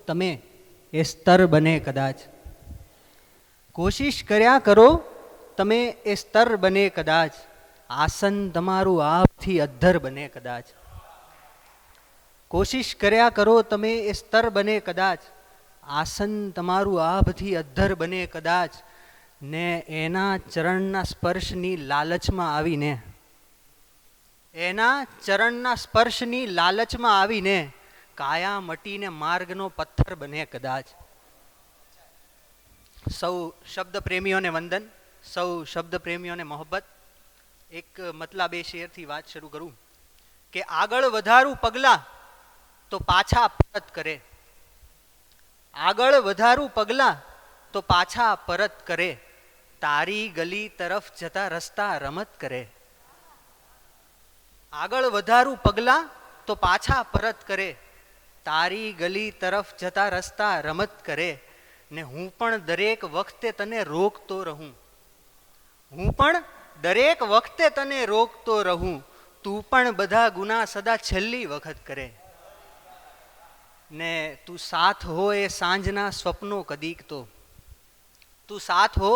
તમે એ સ્તર બને કદાચ. કોશિશ કર્યા કરો તમે એ સ્તર બને કદાચ. આસન તમારું આપથી અધ્ધર બને કદાચ. કોશિશ કર્યા કરો તમે એ સ્તર બને કદાચ. આસન તમારું આભથી અધ્ધર બને કદાચ. ને એના ચરણના સ્પર્શની લાલચમાં આવીને, એના ચરણના સ્પર્શની લાલચમાં આવીને કાયા મટીને માર્ગનો પથ્થર બને કદાચ. સૌ શબ્દ પ્રેમીઓને વંદન, સૌ શબ્દ પ્રેમીઓને મોહબ્બત. એક મતલબ એ શેરથી વાત શરૂ કરું કે આગળ વધારું પગલા તો પાછા પરત કરે. આગળ વધારું પગલા તો પાછા પરત કરે. તારી ગલી તરફ જતા રસ્તા રમત કરે. આગળ વધારું પગલા તો પાછા પરત કરે. તારી ગલી તરફ જતા રસ્તા રમત કરે. ને હું પણ દરેક વખતે તને રોકતો રહું. હું પણ દરેક વખતે તને રોકતો રહું. તું પણ બધા ગુના સદા છેલ્લી વખત કરે. ને તું સાથ હો એ સાંજના સ્વપ્નો કદીક તો, તું સાથ હો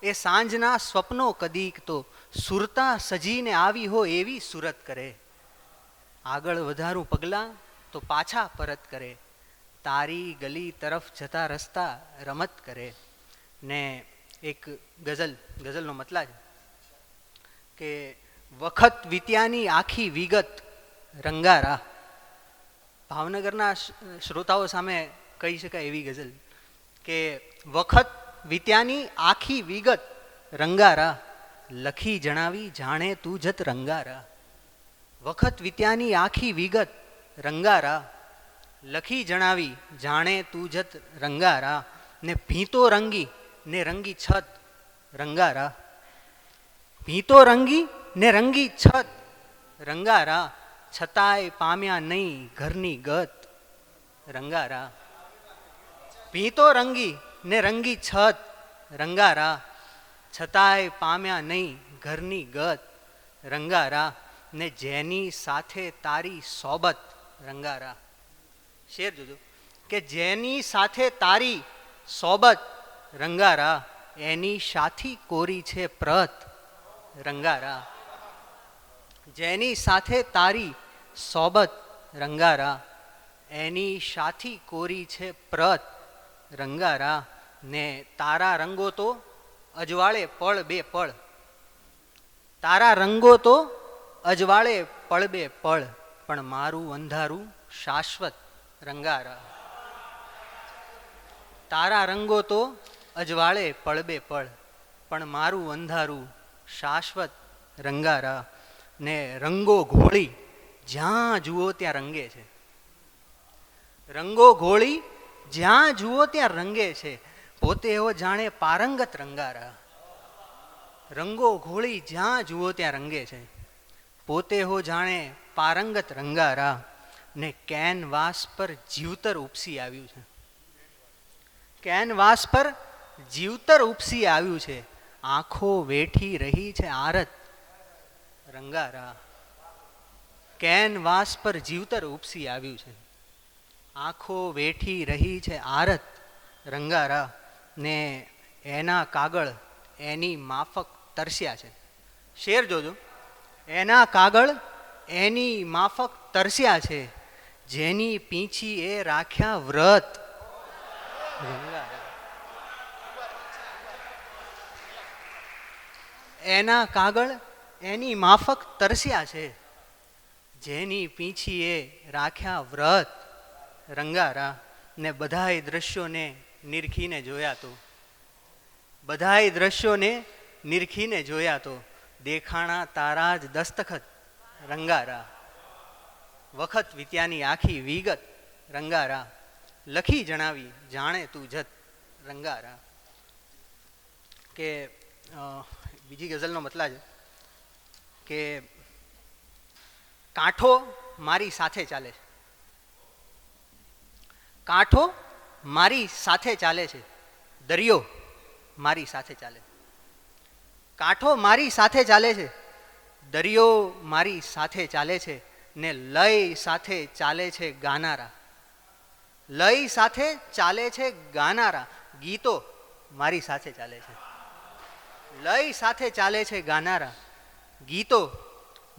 એ સાંજના સ્વપ્નો કદીક તો, સુરતા સજીને આવી હો એવી સુરત કરે. આગળ વધારું પગલા તો પાછા પરત કરે. તારી ગલી તરફ જતા રસ્તા રમત કરે. ને એક ગઝલનો મતલબ કે વખત વિત્યાની આખી વિગત રંગારા. ભાવનગરના શ્રોતાઓ સામે કહી શકાય એવી ગઝલ કે વખત વિત્યાની આખી વિગત રંગારા. લખી જણાવી જાણે તું જત રંગારા. વખત વિત્યાની આખી વિગત રંગારા. લખી જણાવી જાણે તું જત રંગારા. ને ભીંતો રંગી ને રંગી છત રંગારા. ભીંતો રંગી ને રંગી છત રંગારા. છતાંય પામ્યા નહીં ઘરની ગત રંગારા. ભીંતો રંગી ને રંગી છત રંગારા. છતાંય પામ્યા નહીં ઘરની ગત રંગારા. ને જેની સાથે તારી સોબત રંગારા. શેર જોજો કે જેની સાથે તારી સોબત રંગારા. એની સાથી કોરી છે પ્રત રંગારા. જેની સાથે તારી સોબત રંગારા. એની સાથી કોરી છે પ્રત રંગારા. ને તારા રંગો તો અજવાળે પળ બે પળ. તારા રંગો તો અજવાળે પળ બે પળ. પણ મારું અંધારું શાશ્વત રંગારા. તારા રંગો તો અજવાળે પળ બે પળ. પણ મારું અંધારું શાશ્વત રંગારા. ને રંગો ઘોળી જ્યાં જુઓ ત્યાં રંગે છે. રંગો ઘોળી જ્યાં જુઓ ત્યાં રંગે છે. પોતે એવો જાણે પારંગત રંગારા. રંગો ઘોળી જ્યાં જુઓ ત્યાં રંગે છે. પોતે હો જાણે પારંગત રંગારા. ને કેનવાસ પર જીવતર ઉપસી આવ્યું છે. કેનવાસ પર જીવતર ઉપસી આવ્યું છે. આંખો વેઠી રહી છે આરત રંગારા. કેનવાસ પર જીવતર ઉપસી આવ્યું છે. આંખો વેઠી રહી છે આરત રંગારા. ને એના કાગળ એની માફક તરસ્યા છે. શેર જોજો. એના કાગળ એની માફક તરસ્યા છે. જેની પીંછી એ રાખ્યા વ્રત રંગારા. એના કાગળ એની માફક તરસ્યા છે. જેની પીંછી એ રાખ્યા વ્રત રંગારા. ને બધાય દ્રશ્યોને નિરખીને જોયા તો, બધાય દ્રશ્યોને નિરખીને જોયા તો, દેખાણા તારા જ દસ્તખત રંગારા. વખત વિત્યાની આખી વિગત રંગારા. લખી જણાવી જાણે તું જત રંગારા. કે બીજી ગઝલનો મતલબ છે કે કાંઠો મારી સાથે ચાલે છે. કાંઠો મારી સાથે ચાલે છે. દરિયો મારી સાથે ચાલે. કાંઠો મારી સાથે ચાલે છે. દરિયો મારી સાથે ચાલે છે. ને લય સાથે ચાલે છે ગાનારા. લય સાથે ચાલે છે ગાનારા, ગીતો મારી સાથે ચાલે છે. લય સાથે ચાલે છે ગાનારા, ગીતો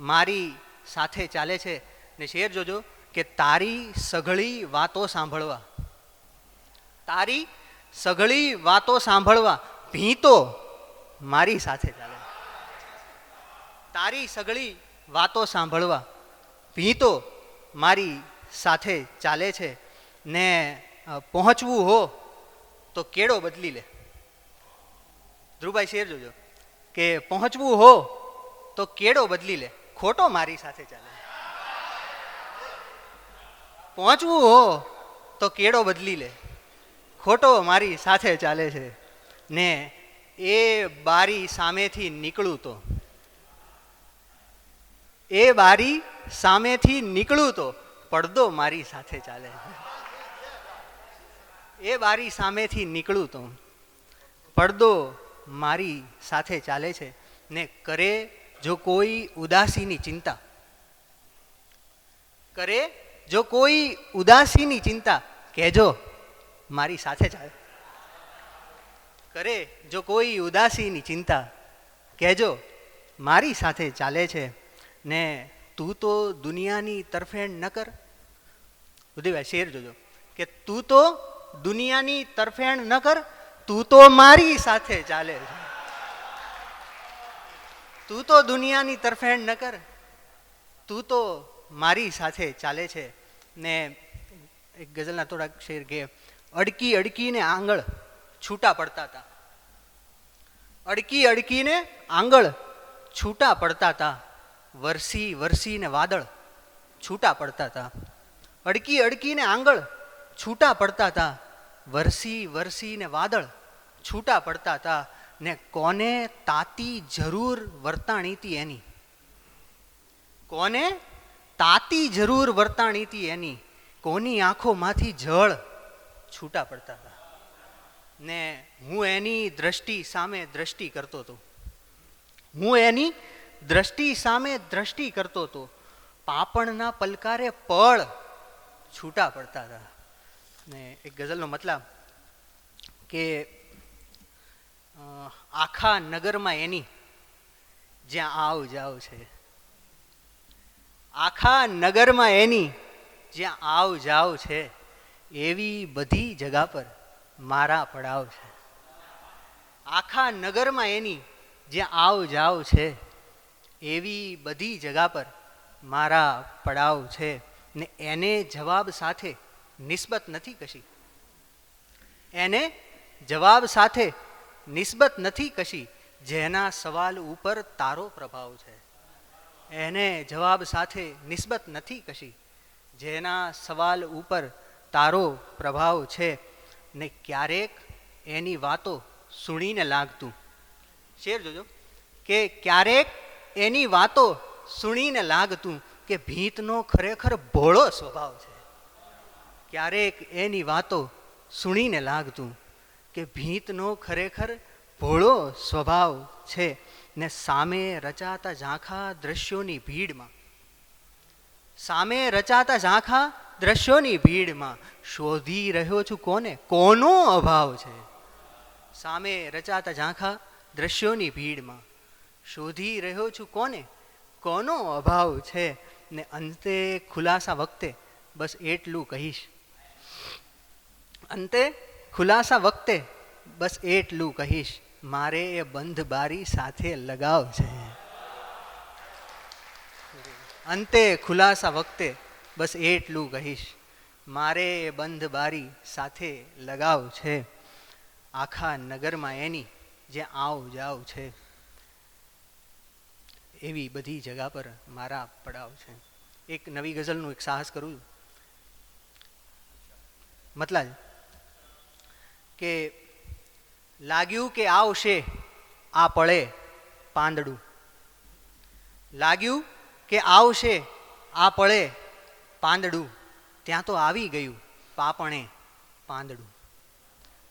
મારી સાથે ચાલે છે. ને શેર જોજો કે તારી સઘળી વાતો સાંભળવા, તારી સઘળી વાતો સાંભળવા ભીતો મારી સાથે ચાલે. તારી સઘળી વાતો સાંભળવા ભીતો મારી સાથે ચાલે છે. ને પહોંચવું હો તો કેળો બદલી લે. ધ્રુવભાઈ શેર જોજો કે પહોંચવું હો તો કેળો બદલી લે, ખોટો મારી સાથે ચાલે. પહોંચવું હો તો કેળો બદલી લે, ખોટો મારી સાથે ચાલે છે. ને એ બારી સામેથી નીકળું તો, એ બારી સામેથી નીકળું તો પડદો મારી સાથે ચાલે છે. એ બારી સામેથી નીકળું તો પડદો મારી સાથે ચાલે છે. ને કરે જો કોઈ ઉદાસીની ચિંતા, કરે જો કોઈ ઉદાસીની ચિંતા કહેજો મારી સાથે ચાલે. કરે જો કોઈ ઉદાસીની ચિંતા કહેજો મારી સાથે ચાલે છે. ને તું તો દુનિયાની તરફેણ ન કર. ઉદયભાઈ શેર જોજો કે તું તો દુનિયાની તરફેણ ન કર, તું તો મારી સાથે ચાલે છે. તું તો દુનિયાની તરફેણ ન કર, તું તો મારી સાથે ચાલે છે. ને એક ગઝલના થોડાક શેર કે અડકી અડકીને આંગળ છૂટા પડતા હતા, અડકી અડકીને આંગળ છૂટા પડતા હતા, વરસી વરસીને વાદળ છૂટા પડતા હતા. અડકી અડકીને આંગળ છૂટા પડતા હતા, વરસી વરસીને વાદળ છૂટા પડતા હતા. ને કોને તાતી જરૂર વર્તાણીતી એની, કોને તાતી જરૂર વર્તાણીતી એની, કોની આંખોમાંથી જળ છૂટા પડતા હતા. ને હું એની દ્રષ્ટિ સામે દ્રષ્ટિ કરતો હતો, હું એની દ્રષ્ટિ સામે દ્રષ્ટિ કરતો હતો, પાપણના પલકારે પળ છૂટા પડતા હતા. ને એક ગઝલનો મતલબ કે આખા નગરમાં એની જ્યાં આવ જાવ છે, આખા નગરમાં એની જ્યાં આવ જાવ છે, એવી બધી જગા પર મારા પડાવ છે. આખા નગરમાં એની જ્યાં આવ જાવ છે, એવી બધી જગા પર મારા પડાવ છે. ને એને જવાબ સાથે નિસ્બત નથી કશી, એને જવાબ સાથે નિસ્બત નથી કશી, જેના સવાલ ઉપર તારો પ્રભાવ છે. એને જવાબ સાથે નિસ્બત નથી કશી, જેના સવાલ ઉપર તારો પ્રભાવ છે. ને ક્યારેક એની વાતો સુણીને લાગતું, શેર જોજો કે ક્યારેક એની વાતો સુણીને લાગતું કે ભીતનો ખરેખર ભોળો સ્વભાવ છે. ક્યારેક એની વાતો સુણીને લાગતું કે ભીતનો ખરેખર ભોળો સ્વભાવ છે. ને સામે રચાતા ઝાંખા દ્રશ્યોની ભીડમાં, સામે રચાતા ઝાંખા દ્રશ્યોની ભીડમાં શોધી રહ્યો છું કોને, કોનો અભાવ છે. સામે રચાતા ઝાંખા દ્રશ્યોની ભીડમાં શોધી રહ્યો છું કોને, કોનો અભાવ છે. ને અંતે ખુલાસા વખતે બસ એટલું કહીશ, અંતે ખુલાસા વખતે બસ એટલું કહીશ, મારે એ બંધ બારી સાથે લગાવ છે. અંતે ખુલાસા વખતે બસ એટલું કહીશ, મારે એ બંધ બારી સાથે લગાવ છે. આખા નગરમાં એની જે આવ જાવ છે, એવી બધી જગા પર મારા પડાવ છે. એક નવી ગઝલનું એક સાહસ કરું છું. મતલબ કે લાગ્યું કે આવશે આ પળે પાંદડું, લાગ્યું કે આવશે આ પળે પાંદડું, ત્યાં તો આવી ગયું પાપણે પાંદડું.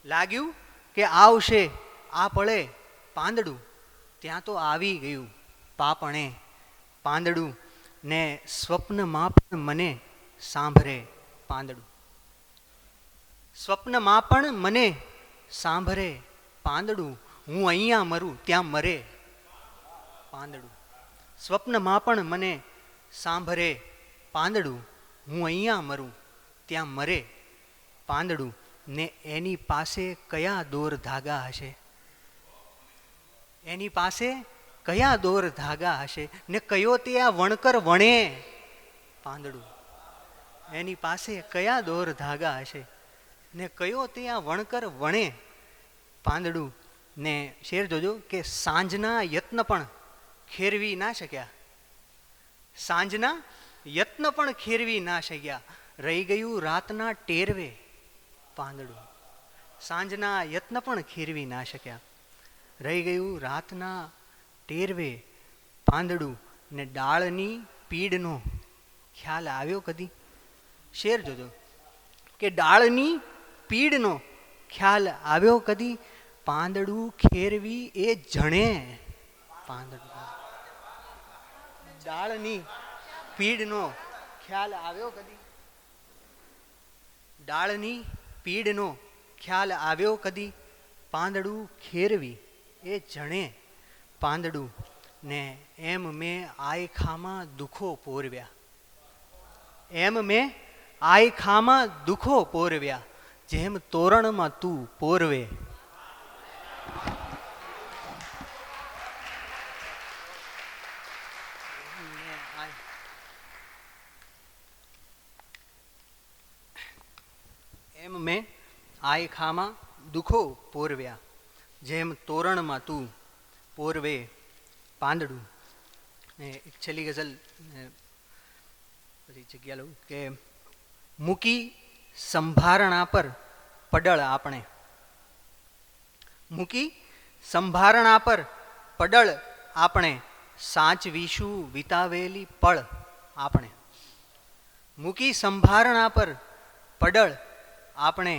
લાગ્યું કે આવશે આ પળે પાંદડું, ત્યાં તો આવી ગયું પાપણે પાંદડું. ને સ્વપ્નમાં પણ મને સાંભળે પાંદડું, સ્વપ્નમાં પણ મને સાંભરે પાંદડું, હું અહીંયા મરું ત્યાં મરે પાંદડું. સ્વપ્નમાં પણ મને સાંભરે પાંદડું, હું અહીંયા મરું ત્યાં મરે પાંદડું. ને એની પાસે કયા દોર ધાગા હશે, એની પાસે કયા દોર ધાગા હશે, ને કયો તે આ વણકર વણે પાંદડું. એની પાસે કયા દોર ધાગા હશે, ને કયો તે આ વણકર વણે પાંદડું. ને શેર જોજો કે સાંજના યત્ન પણ ખેરવી ના શક્યા, સાંજના યત્ન પણ ખેરવી ના શક્યા, રહી ગયું રાતના ટેરવે પાંદડું. સાંજના યત્ન પણ ખેરવી ના શક્યા, રહી ગયું રાતના ટેરવે પાંદડું. ને ડાળની પીડનો ખ્યાલ આવ્યો કદી, શેર જોજો કે ડાળની પીડનો ખ્યાલ આવ્યો કદી, પાંદડું ખેરવી એ જણે પાંદડું. ડાળની પીડનો ખ્યાલ આવ્યો કદી, ડાળની પીડનો ખ્યાલ આવ્યો કદી, પાંદડું ખેરવી એ જણે પાંદડું. ને એમ મેં આયખામાં દુઃખો પોરવ્યા, એમ મેં આયખામાં દુઃખો પોરવ્યા, જેમ તોરણમાં તું પોરવે. એમ મેં આયખામાં દુઃખો પોરવ્યા, જેમ તોરણમાં તું પોરવે પાંદડું. ને એક છેલ્લી ગઝલ બધી જગ્યા લઉં કે મૂકી સંભારણા પર પડળ આપણે, મૂકી સંભારણા પર પડળ આપણે, સાચવીશું વિતાવેલી પળ આપણે. મૂકી સંભારણા પર પડળ આપણે,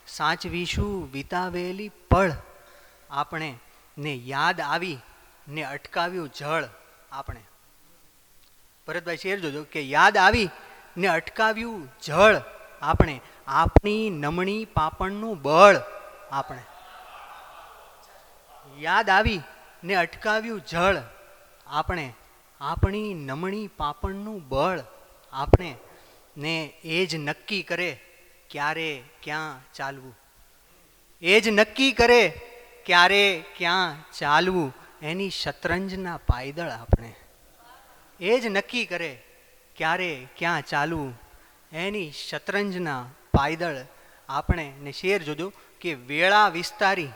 સાચવીશું વિતાવેલી પળ આપણે. ને યાદ આવી ને અટકાવ્યું જળ આપણે. ભરતભાઈ શેર જોજો કે યાદ આવી ને અટકાવ્યું જળ આપણે, આપણી નમણી પાપણનું બળ આપણે. યાદ આવી ને અટકાવ્યું જળ આપણે, આપણી નમણી પાપણનું બળ આપણે. ને એ જ નક્કી કરે ક્યારે ક્યાં ચાલવું, એ જ નક્કી કરે ક્યારે ક્યાં ચાલવું, એની શતરંજના પાયદળ આપણે. એ જ નક્કી કરે ક્યારે ક્યાં ચાલવું, એની શતરંજના પાયદળ આપણે. ને શેર જોજો કે વેળા વિસ્તારી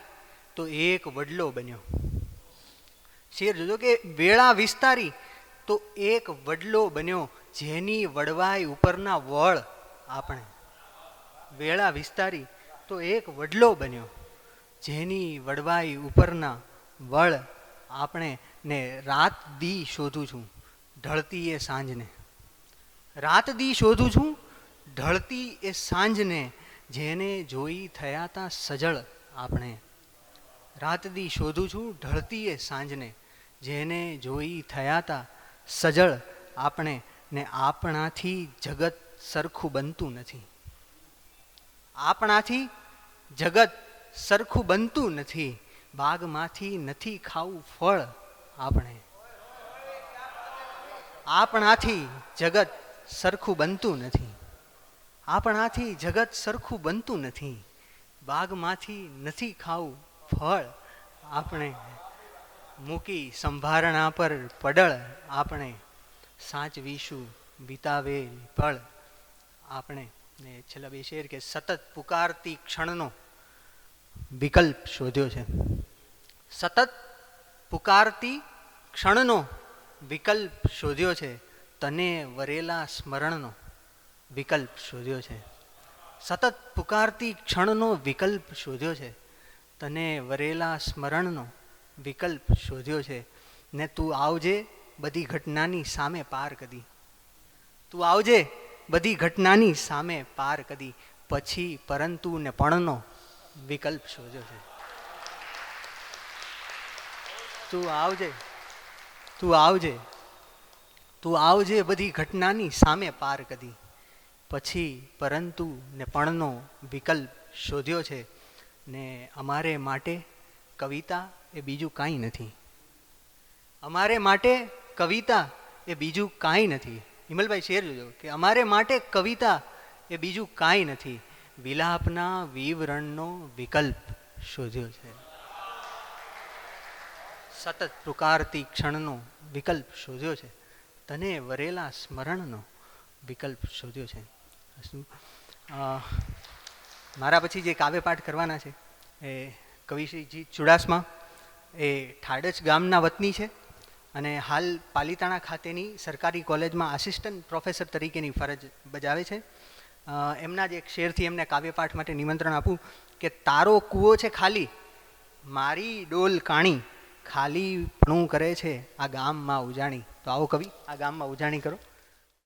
તો એક વડલો બન્યો. શેર જોજો કે વેળા વિસ્તારી તો એક વડલો બન્યો, જેની વડવાઈ ઉપરના વળ આપણે. વેળા વિસ્તારી તો એક વડલો બન્યો, જેની વડવાઈ ઉપરના વળ આપણે. ને રાત દી શોધું છું ઢળતી એ સાંજને, રાત દી શોધું છું ઢળતી એ સાંજને, જેને જોઈ થયા તા સજળ આપણે. રાત દી શોધું છું ઢળતી એ સાંજને, જેને જોઈ થયા તા સજળ આપણે. ને આપણાથી જગત સરખું બનતું નથી, આપણાથી જગત સરખું બનતું નથી, બાગમાંથી નથી ખાવું ફળ આપણે. આપણાથી જગત સરખું બનતું નથી, આપણાથી જગત સરખું બનતું નથી, બાગમાંથી નથી ખાવું ફળ આપણે. મૂકી સંભારણા પર પડળ આપણે, સાચવીશું વિતાવેલ પળ આપણે. ને છેલ્લા બે શેર કે સતત પુકારતી ક્ષણનો વિકલ્પ શોધ્યો છે, સતત પુકારતી ક્ષણનો વિકલ્પ શોધ્યો છે, તને વરેલા સ્મરણનો વિકલ્પ શોધ્યો છે. સતત પુકારતી ક્ષણનો વિકલ્પ શોધ્યો છે, તને વરેલા સ્મરણનો વિકલ્પ શોધ્યો છે. ને તું આવજે બધી ઘટનાની સામે પાર કદી, તું આવજે બધી ઘટનાની સામે પાર કદી, પછી પરંતુ ને પણનો વિકલ્પ શોધ્યો છે. તું આવજે, તું આવજે, તું આવજે બધી ઘટનાની સામે પાર કદી, પછી પરંતુ ને પણનો વિકલ્પ શોધ્યો છે ને અમારે માટે કવિતા એ બીજું કાંઈ નથી. અમારે માટે કવિતા એ બીજું કાંઈ નથી. હિમલભાઈ શેર જોજો કે અમારે માટે કવિતા એ બીજું કાંઈ નથી, વિલાપના વિવરણનો વિકલ્પ શોધ્યો છે. સતત પુકારતી ક્ષણનો વિકલ્પ શોધ્યો છે, તને વરેલા સ્મરણનો વિકલ્પ શોધ્યો છે. મારા પછી જે કાવ્યપાઠ કરવાના છે એ કવિશ્રી ચુડાસમા, એ ઠાડજ ગામના વતની છે અને હાલ પાલિતાણા ખાતેની સરકારી કોલેજમાં આસિસ્ટન્ટ પ્રોફેસર તરીકેની ફરજ બજાવે છે. એમના જ એક શેરથી એમને કાવ્યપાઠ માટે નિમંત્રણ આપું કે તારો કૂવો છે ખાલી, મારી ડોલ કાણી, ખાલી પણું કરે છે આ ગામમાં ઉજાણી. તો આવો કવિ આ ગામમાં ઉજાણી કરો.